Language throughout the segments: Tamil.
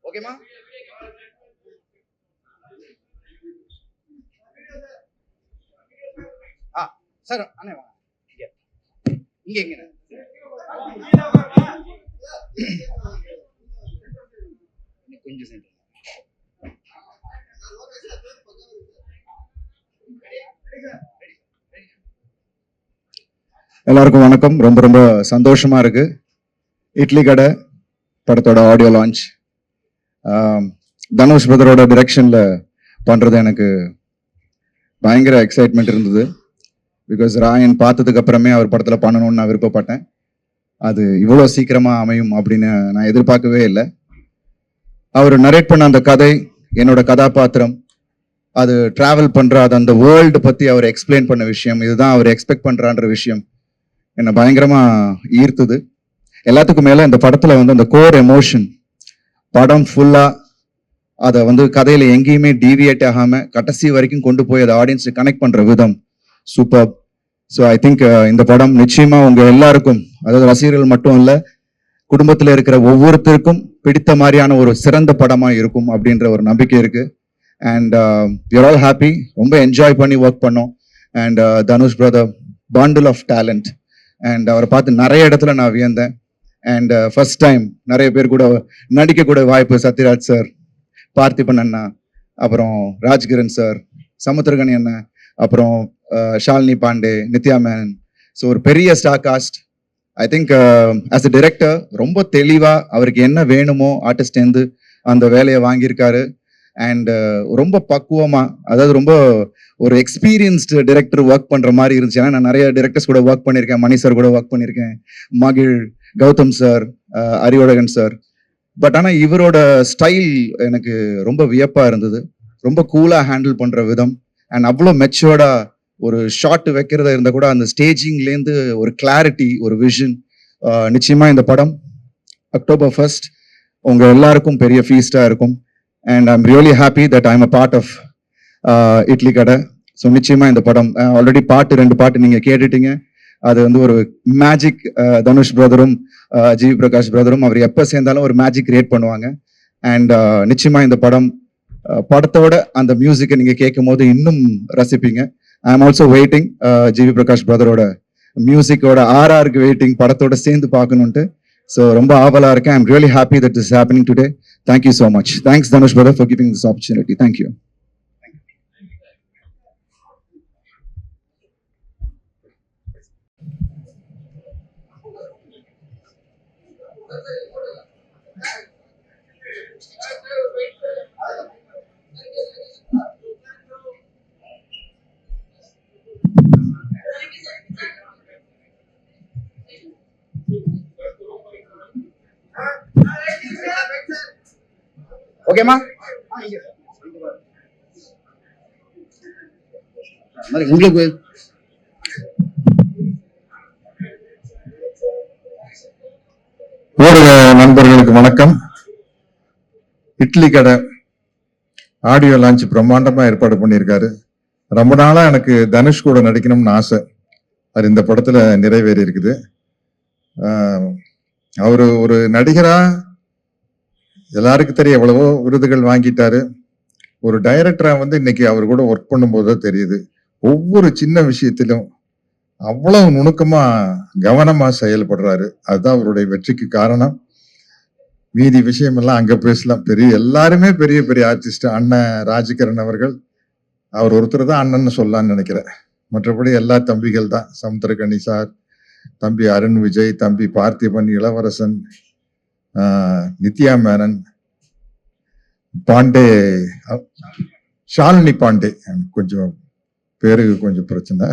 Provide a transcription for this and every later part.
ஓகேமா? சார் அண்ணே வாங்க. இங்க எங்க கொஞ்சம் சென்டர். எல்லாருக்கும் வணக்கம். ரொம்ப ரொம்ப சந்தோஷமா இருக்கு. இட்லி கடை படத்தோட ஆடியோ லான்ச் தனுஷ் பிரதரோட டிரெக்ஷன்ல பண்றது எனக்கு பயங்கர எக்ஸைட்மெண்ட் இருந்தது. பிகாஸ் ராயன் பார்த்ததுக்கு அப்புறமே அவர் படத்தில் பண்ணணும்னு நான் விருப்பப்பட்டேன். அது இவ்வளோ சீக்கிரமா அமையும் அப்படின்னு நான் எதிர்பார்க்கவே இல்லை. அவர் நரேட் பண்ண அந்த கதை, என்னோட கதாபாத்திரம், அது டிராவல் பண்ற அந்த வேர்ல்டு பத்தி அவர் எக்ஸ்பிளைன் பண்ண விஷயம், இதுதான் அவர் எக்ஸ்பெக்ட் பண்றான்ற விஷயம் என்னை பயங்கரமா ஈர்த்தது. எல்லாத்துக்கும் மேல இந்த படத்துல அந்த கோர் எமோஷன், படம் ஃபுல்லா அதை கதையில எங்கேயுமே டீவியேட் ஆகாம கடைசி வரைக்கும் கொண்டு போய் அதை ஆடியன்ஸை கனெக்ட் பண்ற விதம் சூப்பர். ஸோ ஐ திங்க் இந்த படம் நிச்சயமா உங்க எல்லாருக்கும், அதாவது ரசிகர்கள் மட்டும் இல்ல, குடும்பத்தில் இருக்கிற ஒவ்வொருத்தருக்கும் பிடித்த மாதிரியான ஒரு சிறந்த படமா இருக்கும் அப்படின்ற ஒரு நம்பிக்கை இருக்கு. And we are all happy. ரொம்ப என்ஜாய் பண்ணி ஒர்க் பண்ணோம். And Dhanush brother bundle of talent. And அவரை பார்த்து நிறைய இடத்துல நான் வியந்தேன். அண்ட் ஃபர்ஸ்ட் டைம் நிறைய பேர் கூட நடிக்கக்கூட வாய்ப்பு. சத்யராஜ் சார், பார்த்திபன் அண்ணா, அப்புறம் ராஜ்கிரண் சார், சமுத்திரகனி அண்ணா, அப்புறம் ஷாலினி பாண்டே, நித்யா மேனன். ஸோ ஒரு பெரிய star cast. I think as a director ரொம்ப தெளிவா அவருக்கு என்ன வேணுமோ ஆர்டிஸ்டேந்து அந்த வேலையை வாங்கியிருக்காரு. அண்ட் ரொம்ப பக்குவமா, அதாவது ரொம்ப ஒரு எக்ஸ்பீரியன்ஸ்டு டிரெக்டர் ஒர்க் பண்ற மாதிரி இருந்துச்சு. ஏன்னா நான் நிறைய டிரெக்டர்ஸ் கூட ஒர்க் பண்ணியிருக்கேன். மணி சார் கூட ஒர்க் பண்ணியிருக்கேன், மகிழ், Gautham sir, Arivazhagan sir. But ஆனால் இவரோட ஸ்டைல் எனக்கு ரொம்ப வியப்பா இருந்தது. ரொம்ப கூலா ஹேண்டில் பண்ற விதம், அண்ட் அவ்வளோ மெச்சோர்டா ஒரு ஷாட் வைக்கிறதா இருந்தால் கூட அந்த ஸ்டேஜிங்லேருந்து ஒரு கிளாரிட்டி, ஒரு விஷன். நிச்சயமா இந்த படம் October 1st உங்க எல்லாருக்கும் பெரிய ஃபீஸ்டா இருக்கும். And I'm really happy that I'm a part of Idli Kadai. So நிச்சயமா இந்த படம் ஆல்ரெடி ரெண்டு பாட்டு நீங்க கேட்டுட்டீங்க. அது ஒரு மேஜிக். தனுஷ் பிரதரும் ஜிவி பிரகாஷ் பிரதரும் அவர் எப்போ சேர்ந்தாலும் ஒரு மேஜிக் கிரியேட் பண்ணுவாங்க. அண்ட் நிச்சயமா இந்த படத்தோட அந்த மியூசிக்கை நீங்க கேட்கும் போது இன்னும் ரசிப்பீங்க. I am also waiting GV Prakash பிரதரோட மியூசிக்கோட ஆர்ஆருக்கு வெயிட்டிங், படத்தோட சேர்ந்து பார்க்கணுன்ட்டு. ஸோ ரொம்ப ஆவலா இருக்கேன். I'm really happy that is happening today. Thank you so much. Thanks Dhanush brother for giving this opportunity. Thank you. ஓகேமா? உங்களுக்கு ஊடக நண்பர்களுக்கு வணக்கம். இட்லி கடை ஆடியோ லான்ச் பிரம்மாண்டமா ஏற்பாடு பண்ணியிருக்காரு. ரொம்ப நாளா எனக்கு தனுஷ் கூட நடிக்கணும்னு ஆசை. அது இந்த படத்துல நிறைவேறி இருக்குது. அவரு ஒரு நடிகரா எல்லாருக்கும் தெரியும், எவ்வளவோ விருதுகள் வாங்கிட்டாரு. ஒரு டைரக்டரா இன்னைக்கு அவர் கூட ஒர்க் பண்ணும்போது தெரியுது, ஒவ்வொரு சின்ன விஷயத்திலும் அவ்வளவு நுணுக்கமா கவனமா செயல்படுறாரு. அதுதான் அவருடைய வெற்றிக்கு காரணம். மீதி விஷயம் எல்லாம் அங்க பேசலாம். எல்லாருமே பெரிய பெரிய ஆர்டிஸ்ட். அண்ணன் ராஜ்கிரண் அவர்கள், அவர் ஒருத்தர் தான் அண்ணன்னு சொல்லலான்னு நினைக்கிறேன். மற்றபடி எல்லா தம்பிகள் தான். சமுத்திரகனி சார், தம்பி அருண் விஜய், தம்பி பார்த்திபன், இளவரசன், நித்யா மேனன், பாண்டே, ஷாலினி பாண்டே, கொஞ்சம் பேருக்கு கொஞ்சம் பிரச்சனை.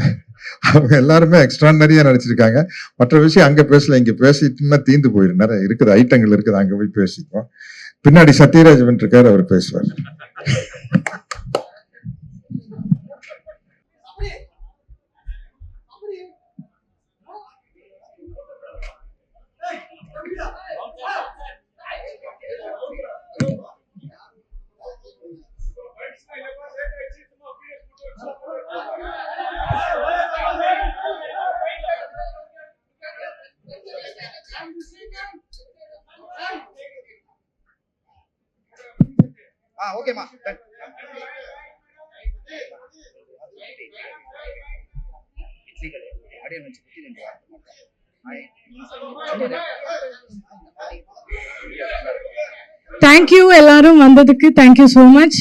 அவங்க எல்லாருமே எக்ஸ்ட்ரானரியா நடிச்சிருக்காங்க. மற்ற விஷயம் அங்க பேசல, இங்க பேசிட்டுன்னா தீந்து போயிடும். நிறைய இருக்குது, ஐட்டங்கள் இருக்குது, அங்க போய் பேசிப்போம். பின்னாடி சத்யராஜ் இருக்காரு, அவர் பேசுவார். ஓகேமா. தேங்க்யூ எல்லாரும் வந்ததுக்கு தேங்க்யூ ஸோ மச்.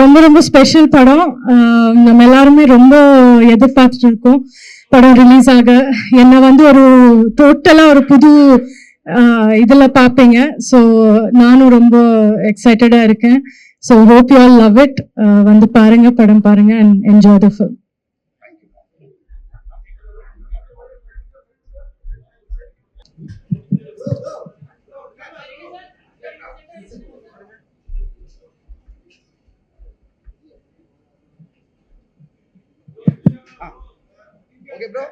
ரொம்ப ரொம்ப ஸ்பெஷல் படம். நம்ம எல்லாருமே ரொம்ப எதிர்பார்த்துட்டு இருக்கோம் படம் ரிலீஸ் ஆக. என்னை வந்து ஒரு டோட்டலாக ஒரு புது இதில் பார்ப்பீங்க. ஸோ நானும் ரொம்ப எக்ஸைட்டடாக இருக்கேன். So hope you all love it. வந்து பாருங்க, படம் பாருங்க and enjoy the film. Okay bro.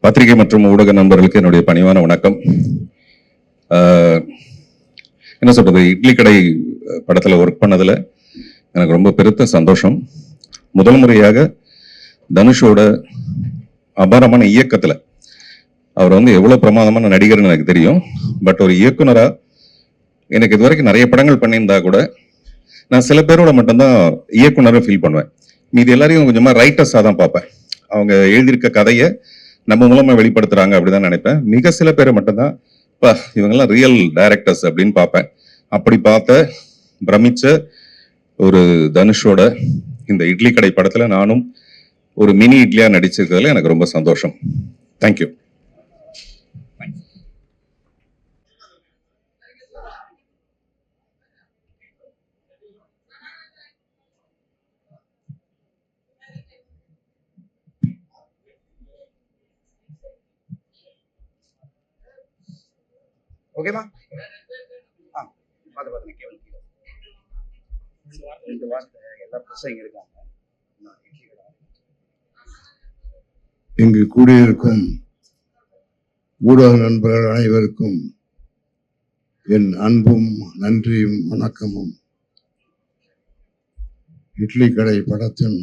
பத்திரிகை மற்றும் ஊடக நண்பர்களுக்கு என்னுடைய பணிவான வணக்கம். என்ன சொல்றது, இட்லி கடை படத்துல ஒர்க் பண்ணதுல எனக்கு ரொம்ப பெருத்த சந்தோஷம். முதல் முறையாக தனுஷோட அபாரமான இயக்கத்துல, அவர் வந்து எவ்வளவு பிரமாதமான நடிகர்னு எனக்கு தெரியும். பட் ஒரு இயக்குனரா எனக்கு இது வரைக்கும் நிறைய படங்கள் பண்ணியிருந்தா கூட நான் சில பேரோட மட்டும்தான் இயக்குனரை ஃபீல் பண்ணுவேன். மீது எல்லாரையும் கொஞ்சமா ரைட்டர்ஸா தான் பார்ப்பேன். அவங்க எழுதியிருக்க கதையை நம்ம மூலமா வெளிப்படுத்துறாங்க அப்படிதான் நினைப்பேன். மிக சில பேரை மட்டும்தான் இவங்கெல்லாம் ரியல் டைரக்டர்ஸ் அப்படின்னு பார்ப்பேன். அப்படி பார்த்த பிரமிச்ச ஒரு தனுஷோட இந்த இட்லி கடை படத்துல நானும் ஒரு மினி இட்லியா நடிச்சிருக்கிறதுல எனக்கு ரொம்ப சந்தோஷம். தேங்க்யூ. ஓகேமா. பார்த்து கேவல் கீழே எல்லா பிரச்சனையும் இருக்காங்க. இங்கு கூடியிருக்கும் ஊடக நண்பர்கள் அனைவருக்கும் என் அன்பும் நன்றியும் வணக்கமும். இட்லி கடை படத்தின்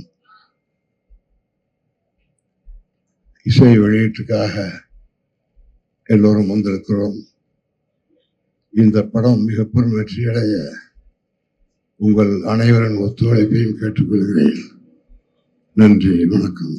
இசை வெளியீட்டுக்காக எல்லோரும் வந்திருக்கிறோம். இந்த படம் மிக பெரும் வெற்றியடைய உங்கள் அனைவரின் ஒத்துழைப்பையும் கேட்டுக்கொள்கிறேன். நன்றி, வணக்கம்.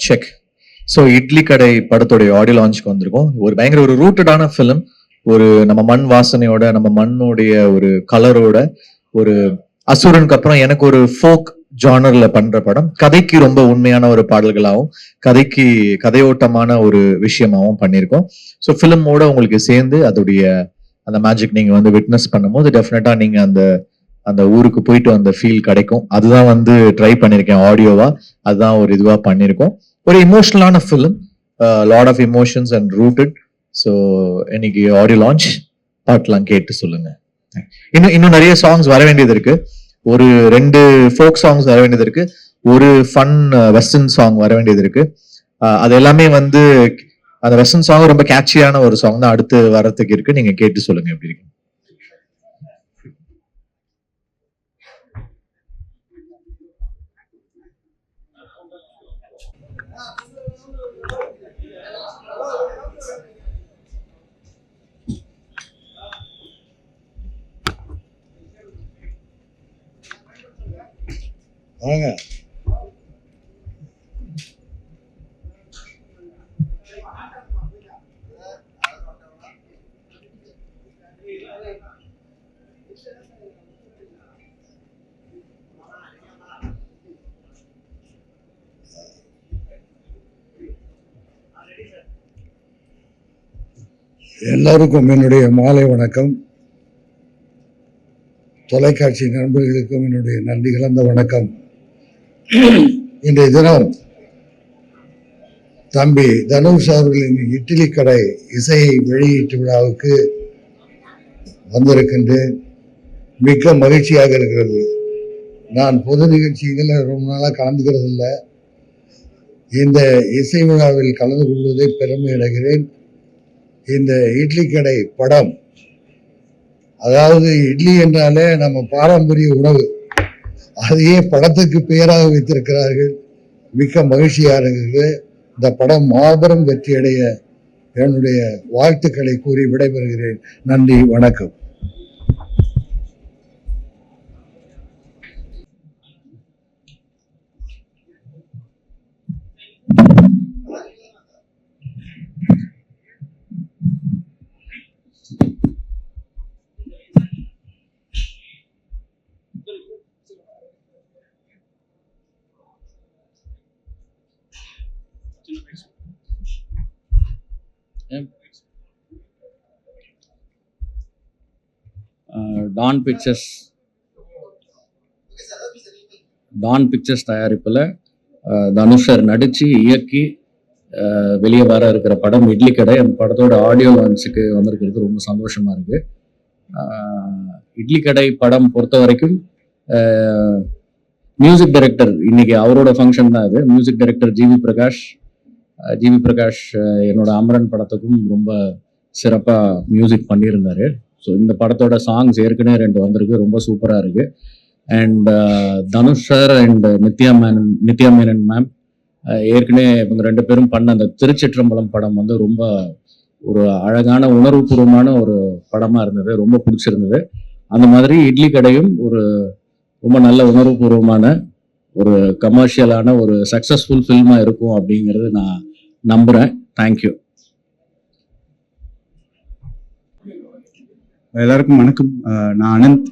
செக். ஸோ இட்லி கடை படத்தோடைய ஆடியோ லான்ச்சுக்கு வந்திருக்கோம். ஒரு பயங்கர ஒரு ரூட்டடான ஃபிலிம். ஒரு நம்ம மண் வாசனையோட, நம்ம மண்ணுடைய ஒரு கலரோட, ஒரு அசுரனுக்கு அப்புறம் எனக்கு ஒரு ஃபோக் ஜானர்ல பண்ற படம். கதைக்கு ரொம்ப உண்மையான ஒரு பாடல்களாகவும், கதைக்கு கதையோட்டமான ஒரு விஷயமாகவும் பண்ணியிருக்கோம். ஸோ ஃபிலிமோட உங்களுக்கு சேர்ந்து அதோடைய அந்த மேஜிக் நீங்க வந்து விட்னஸ் பண்ணும்போது டெஃபினட்டா நீங்க அந்த அந்த ஊருக்கு போயிட்டு அந்த ஃபீல் கிடைக்கும். அதுதான் வந்து ட்ரை பண்ணியிருக்கேன் ஆடியோவா. அதுதான் ஒரு இதுவா பண்ணியிருக்கோம். ஒரு இமோஷனலான film, lot of emotions and rooted. So இன்னைக்கு ஆடியோ லான்ச் பாட்டெல்லாம் கேட்டு சொல்லுங்க. இன்னும் நிறைய சாங்ஸ் வர வேண்டியது இருக்கு. ஒரு 2 ஃபோக் சாங்ஸ் வர வேண்டியது இருக்கு. ஒரு ஃபன் வெஸ்டர்ன் சாங் வர வேண்டியது இருக்கு. அது எல்லாமே வந்து அந்த வெஸ்டர்ன் சாங் ரொம்ப கேட்சியான ஒரு சாங் தான் அடுத்து வரதுக்கு இருக்கு. நீங்க கேட்டு சொல்லுங்க எப்படி இருக்கு. வாங்க. எல்லாருக்கும் என்னுடைய மாலை வணக்கம். தொலைக்காட்சி நண்பர்களுக்கும் என்னுடைய நன்றி கலந்த வணக்கம். இன்றைய தினம் தம்பி தனுஷ் அவர்களின் இட்லி கடை இசையை வெளியீட்டு விழாவுக்கு வந்திருக்கின்றேன். மிக்க மகிழ்ச்சியாக இருக்கிறது. நான் பொது நிகழ்ச்சிகளில் ரொம்ப நாளாக கலந்துக்கிறது இல்லை. இந்த இசை விழாவில் கலந்து கொள்வதை பெருமை அடைகிறேன். இந்த இட்லி கடை படம், அதாவது இட்லி என்றாலே நம்ம பாரம்பரிய உணவு, அதையே படத்துக்கு பெயராக வைத்திருக்கிறார்கள். மிக்க மகிழ்ச்சியாக இருக்கிறது. இந்த படம் மாபெரும் வெற்றியடைய என்னுடைய வாழ்த்துக்களை கூறி விடைபெறுகிறேன். நன்றி, வணக்கம். டான் பிக்சர்ஸ் தயாரிப்பில் தனுஷர் நடித்து இயக்கி வெளியே வர இருக்கிற படம் இட்லி கடை. அந்த படத்தோட ஆடியோ லான்ச்சுக்கு வந்திருக்கிறது ரொம்ப சந்தோஷமாக இருக்குது. இட்லி கடை படம் பொறுத்த வரைக்கும் மியூசிக் டைரக்டர், இன்னைக்கு அவரோட ஃபங்க்ஷன் தான் இது. மியூசிக் டைரக்டர் ஜிவி பிரகாஷ் என்னோட அமரன் படத்துக்கும் ரொம்ப சிறப்பாக மியூசிக் பண்ணியிருந்தாரு. ஸோ இந்த படத்தோட சாங்ஸ் ஏற்கனவே 2 வந்திருக்கு, ரொம்ப சூப்பராக இருக்குது. And Dhanush sir and Nithya Menon ma'am ஏற்கனவே இவங்க 2 பேரும் பண்ண அந்த திருச்சிற்றம்பலம் படம் வந்து ரொம்ப ஒரு அழகான உணர்வுபூர்வமான ஒரு படமாக இருந்தது, ரொம்ப பிடிச்சிருந்தது. அந்த மாதிரி இட்லி கடையும் ஒரு ரொம்ப நல்ல உணர்வுபூர்வமான ஒரு கமர்ஷியலான ஒரு சக்ஸஸ்ஃபுல் ஃபில்மாக இருக்கும் அப்படிங்கிறது நான் நம்புகிறேன். தேங்க்யூ. எல்லாருக்கும் வணக்கம். நான் அனந்த்.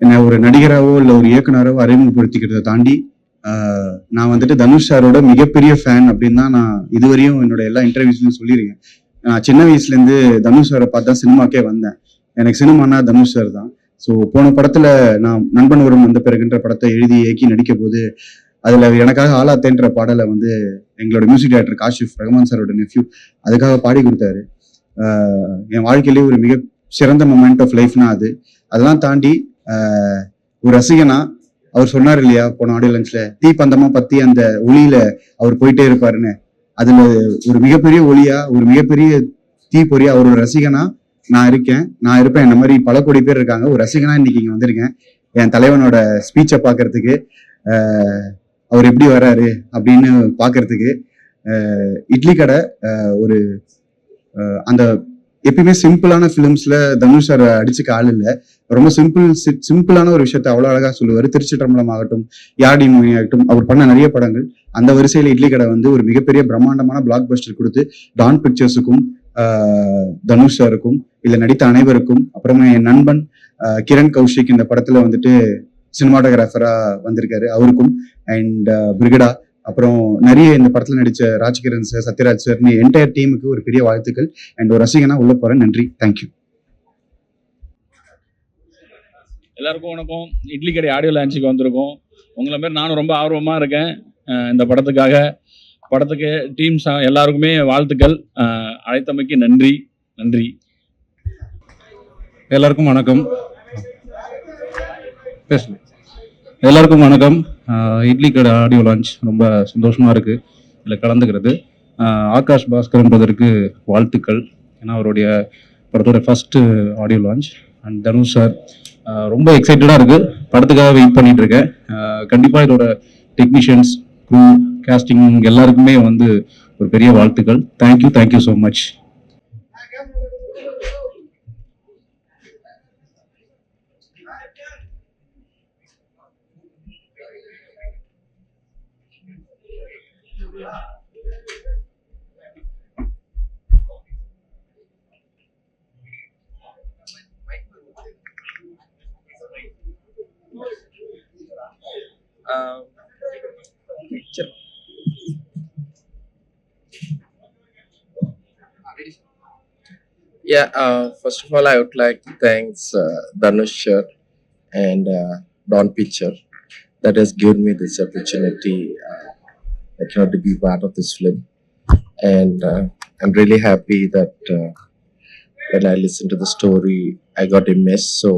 என்னை ஒரு நடிகராகவோ இல்லை ஒரு இயக்குனராகவோ அறிமுகப்படுத்திக்கிறத தாண்டி நான் வந்துட்டு தனுஷ் சாரோட மிகப்பெரிய ஃபேன் அப்படின்னு தான் நான் இதுவரையும் என்னோட எல்லா இன்டர்வியூஸ்லையும் சொல்லியிருக்கேன். நான் சின்ன வயசுலேருந்து தனுஷ் சாரை பார்த்து தான் சினிமாக்கே வந்தேன். எனக்கு சினிமானா தனுஷ் சார் தான். ஸோ போன படத்தில் நான் நண்பன் ஒருவன் வந்த பிறகுன்ற படத்தை எழுதி இயக்கி நடிக்க போது அதில் எனக்காக ஆலாத்தேன்ற பாடலை வந்து எங்களோட மியூசிக் டைரக்டர் காஷிஃப் ரஹ்மான் சாரோட நெஃப்யூ அதுக்காக பாடி கொடுத்தாரு. என் வாழ்க்கையிலேயே ஒரு மிக சிறந்த மொமெண்ட் ஆஃப் லைஃப்னா அது. அதெல்லாம் தாண்டி ஒரு ரசிகனா அவர் சொன்னார் இல்லையா போன ஆடியோ லஞ்ச்ல, தீப்பந்தமா பத்தி அந்த ஒளியில அவர் போயிட்டே இருப்பாருன்னு, அதுல ஒரு மிகப்பெரிய ஒளியா ஒரு மிகப்பெரிய தீப்பொறியா அவரோட ரசிகனா நான் இருப்பேன். இந்த மாதிரி பல கோடி பேர் இருக்காங்க. ஒரு ரசிகனா இன்னைக்கு இங்க வந்திருக்கேன் என் தலைவனோட ஸ்பீச்சை பார்க்கறதுக்கு, அவர் எப்படி வர்றாரு அப்படின்னு பார்க்கறதுக்கு. இட்லி கடை ஒரு அந்த எப்பயுமே சிம்பிளான ஃபிலிம்ஸ்ல தனுஷ் சார் அடிச்சுக்க ஆள் இல்லை. ரொம்ப சிம்பிளான ஒரு விஷயத்த அவ்வளோ அழகா சொல்லுவார். திருச்சிற்றம்பலம் ஆகட்டும், யாடி மூவி ஆகட்டும், அவர் பண்ண நிறைய படங்கள். அந்த வரிசையில இட்லி கடை வந்து ஒரு மிகப்பெரிய பிரம்மாண்டமான பிளாக் பஸ்டர் கொடுத்து டான் பிக்சர்ஸுக்கும் தனுஷ் சாருக்கும் இல்லை நடித்த அனைவருக்கும், அப்புறமா என் நண்பன் கிரண் கௌஷிக் இந்த படத்துல வந்துட்டு சினிமாட்டோகிராஃபரா வந்திருக்காரு, அவருக்கும். அண்ட் பிரிகடா, அப்புறம் நிறைய இந்த படத்துல நடிச்ச Rajkiran sir, Sathyaraj sir, entire டீமுக்கு ஒரு பெரிய வாழ்த்துக்கள். அண்ட் ஒரு ரசிகனா உள்ள போறேன். நன்றி, தேங்க்யூ. எல்லாருக்கும் வணக்கம். இட்லி கடை ஆடியோ லான்ச்சுக்கு வந்திருக்கோம். உங்களை மாதிரி நானும் ரொம்ப ஆர்வமாக இருக்கேன் இந்த படத்துக்கு டீம்ஸ் எல்லாருக்குமே வாழ்த்துக்கள். அழைத்தமைக்கு நன்றி. எல்லாருக்கும் வணக்கம். எல்லாருக்கும் வணக்கம். இட்லி கடை ஆடியோ லான்ச் ரொம்ப சந்தோஷமா இருக்கு இதில் கலந்துக்கிறது. ஆகாஷ் பாஸ்கர் என்பதற்கு வாழ்த்துக்கள். ஏன்னா அவருடைய படத்தோட first audio launch. And Dhanush sir ரொம்ப எக்ஸைட்டடாக இருக்கு, படத்துக்காக வெயிட் பண்ணிட்டு இருக்கேன். கண்டிப்பாக இதோட டெக்னீஷியன்ஸ், க்ரூ, கேஸ்டிங் எல்லாருக்குமே வந்து ஒரு பெரிய வாழ்த்துக்கள். Thank you so much. Yeah, first of all, I would like to thank Dhanush sir and Don Pitcher that has given me this opportunity to be part of this film. And I'm really happy that when I listened to the story, I got immersed. So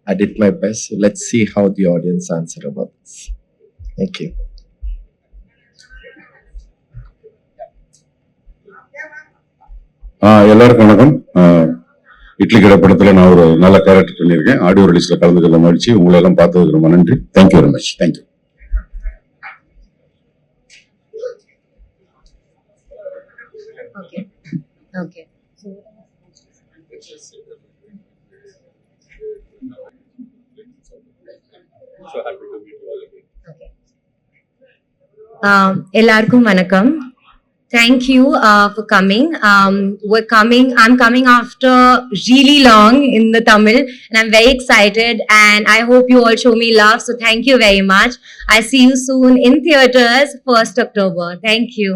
I did my best. So let's see how the audience answer about this. Thank you. எல்லாருக்கும் வணக்கம். இட்லி கடை படத்துல நான் ஒரு நல்ல கேரக்டர் பண்ணியிருக்கேன். ஆடியோ ரிலீஸ்ல கலந்துக்கிறத மகிழ்ச்சி. உங்களை எல்லாம் பார்த்ததுக்கு ரொம்ப நன்றி. Thank you very much. Thank you. Okay. Okay. எல்லாருக்கும் வணக்கம். Thank you for coming. I'm coming after really long in the Tamil and I'm very excited and I hope you all show me love. So thank you very much. I see you soon in theaters 1st October. Thank you.